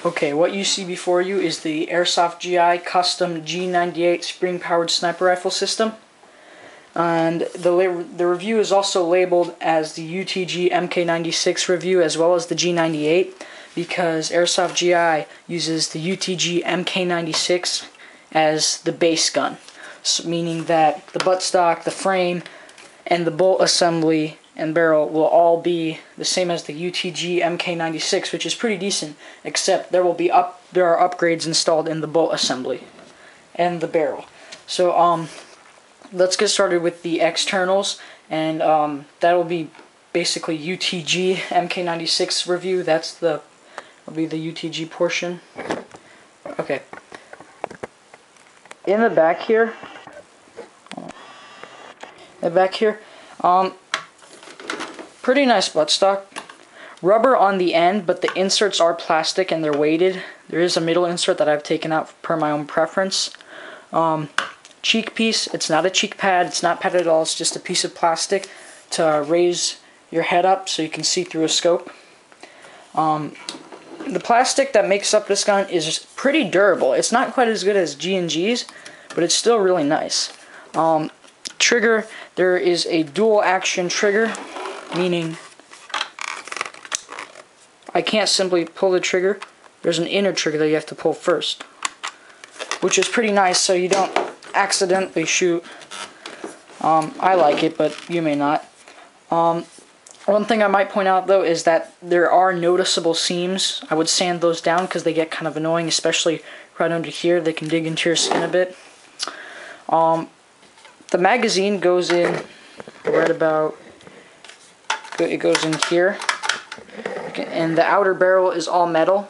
Okay, what you see before you is the Airsoft GI custom G98 spring-powered sniper rifle system. And the review is also labeled as the UTG MK96 review as well as the G98 because Airsoft GI uses the UTG MK96 as the base gun, so meaning that the buttstock, the frame, and the bolt assembly and barrel will all be the same as the UTG MK96, which is pretty decent, except there are upgrades installed in the bolt assembly and the barrel. So let's get started with the externals, and that'll be basically UTG MK96 review. That'll be the UTG portion. Okay. In the back here, pretty nice buttstock. Rubber on the end, but the inserts are plastic and they're weighted. There is a middle insert that I've taken out per my own preference. Cheek piece, it's not a cheek pad, it's not padded at all, it's just a piece of plastic to raise your head up so you can see through a scope. The plastic that makes up this gun is pretty durable. It's not quite as good as G&G's, but it's still really nice. Trigger, there is a dual action trigger, meaning I can't simply pull the trigger. There's an inner trigger that you have to pull first, which is pretty nice so you don't accidentally shoot. I like it, but you may not. One thing I might point out though is that there are noticeable seams. I would sand those down because they get kind of annoying, especially right under here. They can dig into your skin a bit. The magazine goes in right about, it goes in here, and the outer barrel is all metal.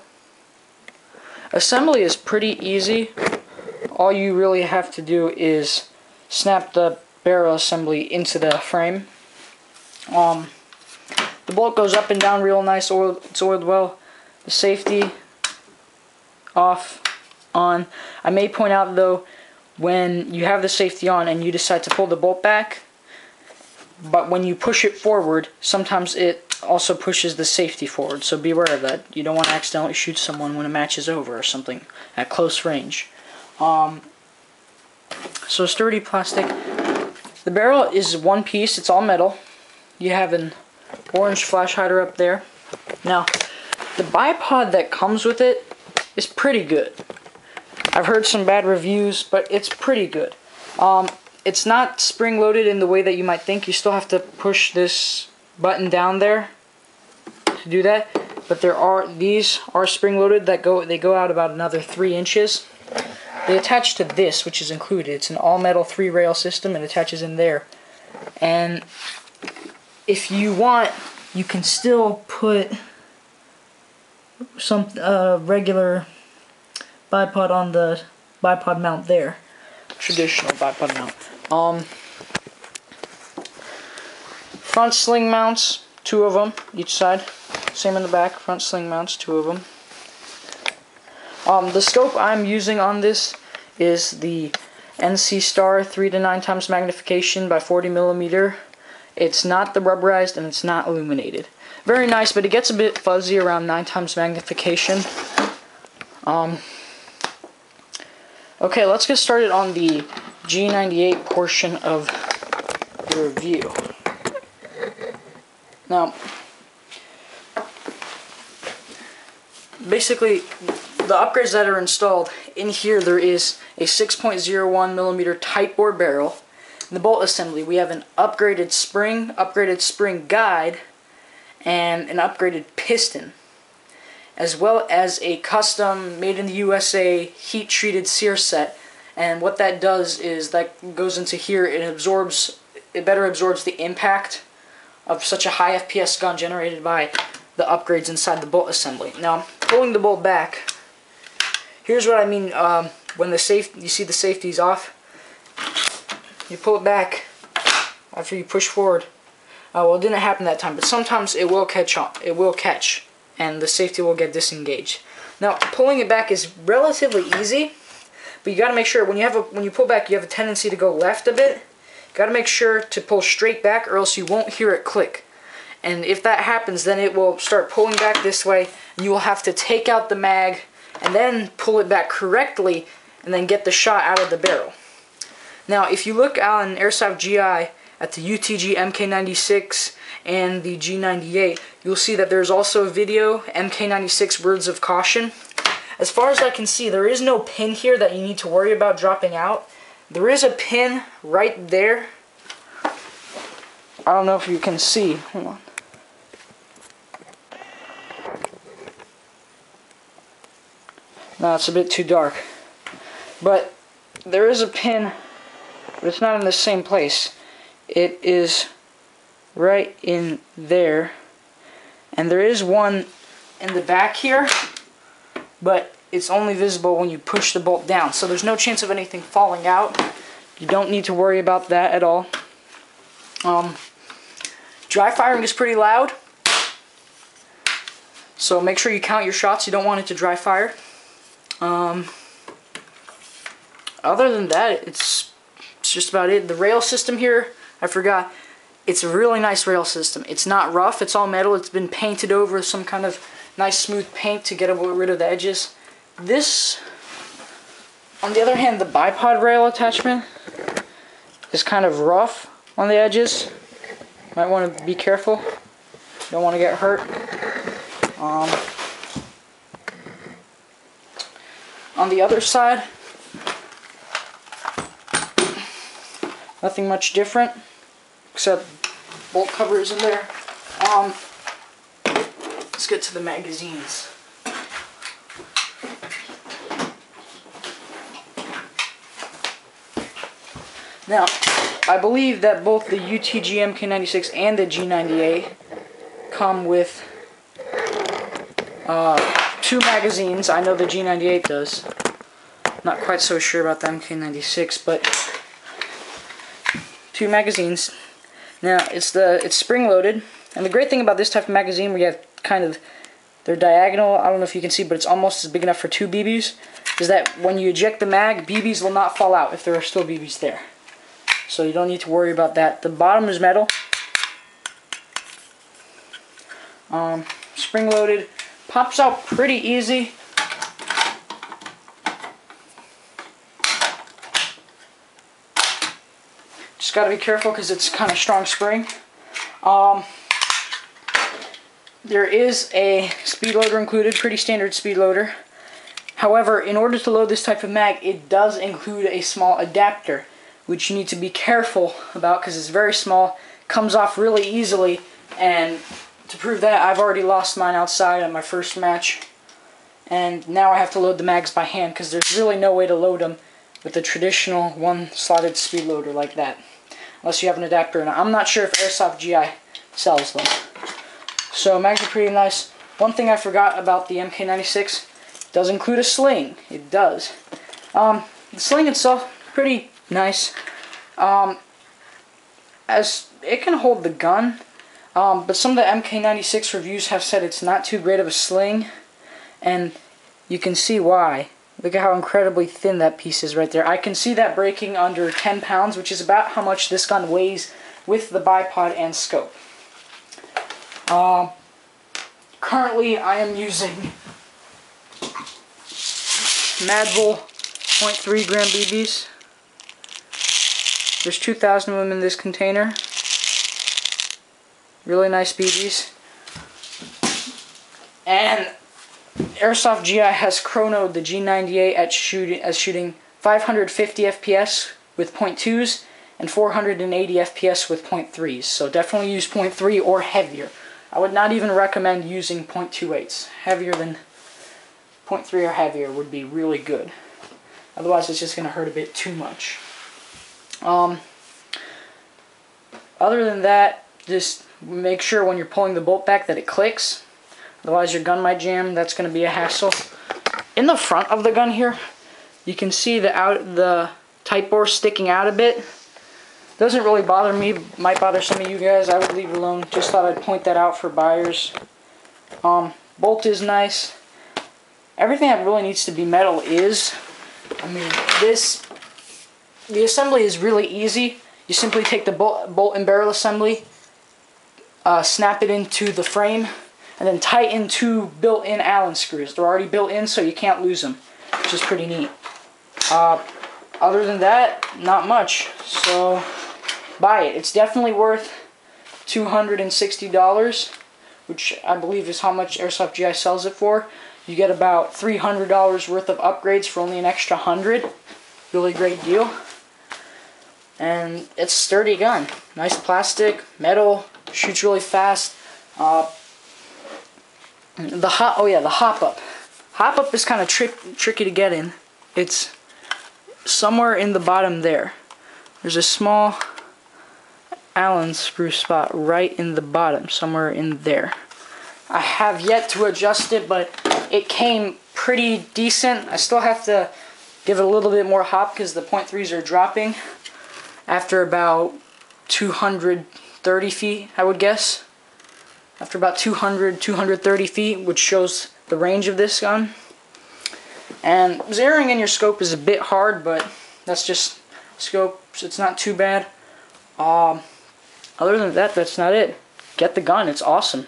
Assembly is pretty easy. All you really have to do is snap the barrel assembly into the frame. The bolt goes up and down real nice, it's oiled well. The safety, off, on. I may point out though, when you have the safety on and you decide to pull the bolt back, but when you push it forward, sometimes it also pushes the safety forward, so be aware of that. You don't want to accidentally shoot someone when a match is over or something at close range. So sturdy plastic. The barrel is one piece, it's all metal. You have an orange flash hider up there. Now, the bipod that comes with it is pretty good. I've heard some bad reviews, but it's pretty good. It's not spring-loaded in the way that you might think. You still have to push this button down there to do that. But these are spring-loaded. They go out about another 3 inches. They attach to this, which is included. It's an all-metal 3-rail system. It attaches in there. And if you want, you can still put some regular bipod on the bipod mount there. Traditional bipod mount. Front sling mounts, 2 of them each side. Same in the back, front sling mounts, 2 of them. The scope I'm using on this is the NC Star 3 to 9 times magnification by 40mm. It's not the rubberized and it's not illuminated. Very nice, but it gets a bit fuzzy around 9 times magnification. Okay, let's get started on the G98 portion of the review. Now, basically, the upgrades that are installed in here, there is a 6.01mm tight bore barrel. In the bolt assembly, we have an upgraded spring guide, and an upgraded piston, as well as a custom made in the USA heat treated sear set. And what that does is that goes into here, it better absorbs the impact of such a high FPS gun generated by the upgrades inside the bolt assembly. Now, pulling the bolt back, here's what I mean when you see the safety's off. You pull it back after you push forward. Well, it didn't happen that time, but sometimes it will catch on. It will catch, and the safety will get disengaged. Now, pulling it back is relatively easy, but you got to make sure when you pull back, you have a tendency to go left a bit. You got to make sure to pull straight back, or else you won't hear it click. And if that happens, then it will start pulling back this way, and you will have to take out the mag and then pull it back correctly and then get the shot out of the barrel. Now, if you look on Airsoft GI at the UTG MK96 and the G98, you'll see that there's also a video, MK96 Words of Caution. As far as I can see, there is no pin here that you need to worry about dropping out. There is a pin right there. I don't know if you can see. Hold on. No, it's a bit too dark. But there is a pin, but it's not in the same place. It is right in there. And there is one in the back here, but it's only visible when you push the bolt down. So there's no chance of anything falling out. You don't need to worry about that at all. Dry firing is pretty loud, so make sure you count your shots. You don't want it to dry fire. Other than that, it's just about it. The rail system here, I forgot. It's a really nice rail system. It's not rough. It's all metal. It's been painted over with some kind of nice smooth paint to get rid of the edges. This, on the other hand, the bipod rail attachment is kind of rough on the edges. Might want to be careful. Don't want to get hurt. On the other side, nothing much different, except bolt covers in there. Let's get to the magazines. Now, I believe that both the UTG MK96 and the G98 come with 2 magazines. I know the G98 does. Not quite so sure about the MK96, but 2 magazines. Now, it's spring-loaded, and the great thing about this type of magazine, where you have they're diagonal, I don't know if you can see, but it's almost as big enough for 2 BBs, is that when you eject the mag, BBs will not fall out if there are still BBs there. So you don't need to worry about that. The bottom is metal. Spring-loaded. Pops out pretty easy. Just got to be careful because it's kind of strong spring. There is a speed loader included, pretty standard speed loader. However, in order to load this type of mag, it does include a small adapter, which you need to be careful about because it's very small, comes off really easily, and to prove that, I've already lost mine outside at my first match, and now I have to load the mags by hand because there's really no way to load them with a traditional one-slotted speed loader like that, unless you have an adapter. And I'm not sure if Airsoft GI sells them. So mags are pretty nice. One thing I forgot about the MK96, it does include a sling. It does. The sling itself, pretty nice. As it can hold the gun, but some of the MK96 reviews have said it's not too great of a sling, and you can see why. Look at how incredibly thin that piece is right there. I can see that breaking under 10 pounds, which is about how much this gun weighs with the bipod and scope. Currently, I am using Madville 0.3 gram BBs. There's 2,000 of them in this container. Really nice BBs. And Airsoft GI has chronoed the G98 at shooting 550 FPS with .2s and 480 FPS with .3s. So definitely use .3 or heavier. I would not even recommend using .28s. Heavier than .3 or heavier would be really good. Otherwise, it's just going to hurt a bit too much. Other than that, just make sure when you're pulling the bolt back that it clicks. Otherwise, your gun might jam. That's going to be a hassle. In the front of the gun here, you can see the tight bore sticking out a bit. Doesn't really bother me. Might bother some of you guys. I would leave it alone. Just thought I'd point that out for buyers. Bolt is nice. Everything that really needs to be metal is. I mean, the assembly is really easy. You simply take the bolt and barrel assembly, snap it into the frame, and then tighten 2 built-in Allen screws. They're already built in, so you can't lose them, which is pretty neat. Other than that, not much. So buy it. It's definitely worth $260, which I believe is how much Airsoft GI sells it for. You get about $300 worth of upgrades for only an extra 100. Really great deal. And it's a sturdy gun. Nice plastic, metal, shoots really fast. The hop up. Hop up is kind of tricky to get in. It's somewhere in the bottom there. There's a small Allen screw spot right in the bottom, somewhere in there. I have yet to adjust it, but it came pretty decent. I still have to give it a little bit more hop because the .3s are dropping after about 230 feet, I would guess. After about 230 feet, which shows the range of this gun. And zeroing in your scope is a bit hard, but that's just scope, so it's not too bad. Other than that, that's not it. Get the gun, it's awesome.